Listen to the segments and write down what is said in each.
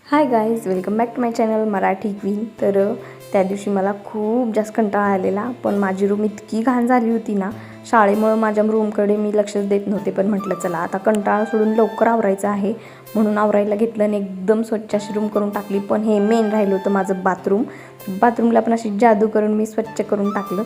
High guys, welcome back to my channel Marathi queen. तर त्या दिवशी मला खूप जास्त कंटाळा आलेला, पण माझी रूम इतकी घाण झाली होती ना. शाळेमुळं माझ्या रूमकडे मी लक्षच देत नव्हते, पण म्हटलं चला आता कंटाळा सोडून लवकर आवरायचं आहे म्हणून आवरायला घेतलं आणि एकदम स्वच्छ अशी रूम करून टाकली. पण हे मेन राहिलं होतं माझं बाथरूमला पण अशी जादू करून मी स्वच्छ करून टाकलं.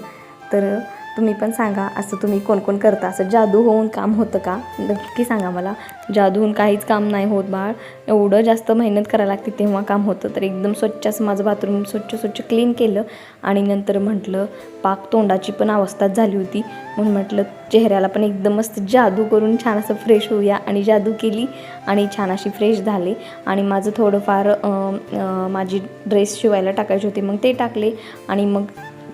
तर तुम्ही पण सांगा, असं तुम्ही कोण कोण करता, असं जादू होऊन काम होतं का? नक्की सांगा मला. जादू होऊन काहीच काम नाही होत बाळ, एवढं जास्त मेहनत करायला लागते तेव्हा काम होतं. तर एकदम स्वच्छ असं माझं बाथरूम स्वच्छ क्लीन केलं आणि नंतर म्हटलं पाक तोंडाची पण अवस्थाच झाली होती, म्हणून म्हटलं चेहऱ्याला पण एकदम मस्त जादू करून छान असं फ्रेश होऊया. आणि जादू केली आणि छान अशी फ्रेश झाले. आणि माझं थोडंफार माझी ड्रेस शिवायला टाकायचे होते, मग ते टाकले. आणि मग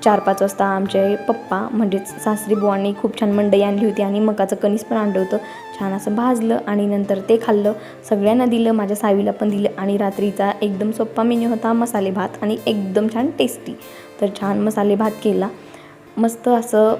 4-5 वाजता आमचे पप्पा म्हणजेच सासरी बुवांनी खूप छान मंडई आणली होती आणि मकाचं कणीस पण आणलं होतं. छान असं भाजलं आणि नंतर ते खाल्लं, सगळ्यांना दिलं, माझ्या सावीला पण दिलं. आणि रात्रीचा एकदम सोप्पा मेन्यू होता मसाले भात आणि एकदम छान टेस्टी. तर छान मसाले भात केला, मस्त असं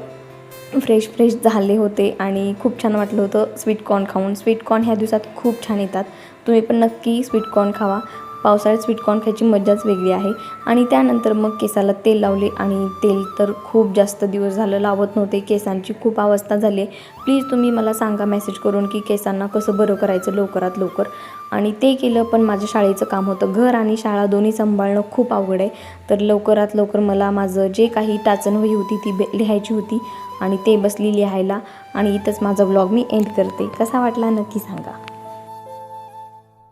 फ्रेश झाले होते आणि खूप छान वाटलं होतं स्वीटकॉर्न खाऊन. स्वीटकॉर्न ह्या दिवसात खूप छान येतात, तुम्ही पण नक्की स्वीटकॉर्न खावा. पावसाळ्यात स्वीटकॉर्न खायची मजाच वेगळी आहे. आणि त्यानंतर मग केसाला तेल लावले आणि तेल तर खूप जास्त दिवस झालं लावत नव्हते, केसांची खूप अवस्था झाली आहे. प्लीज तुम्ही मला सांगा मेसेज करून की केसांना कसं बरं करायचं लवकरात लवकर. आणि ते केलं, पण माझ्या शाळेचं काम होतं, घर आणि शाळा दोन्ही सांभाळणं खूप अवघड आहे. तर लवकरात लवकर मला माझं जे काही टाचणवही होती ती लिहायची होती आणि ते बसली लिहायला. आणि इथंच माझा व्लॉग मी एंड करते. कसा वाटला नक्की सांगा.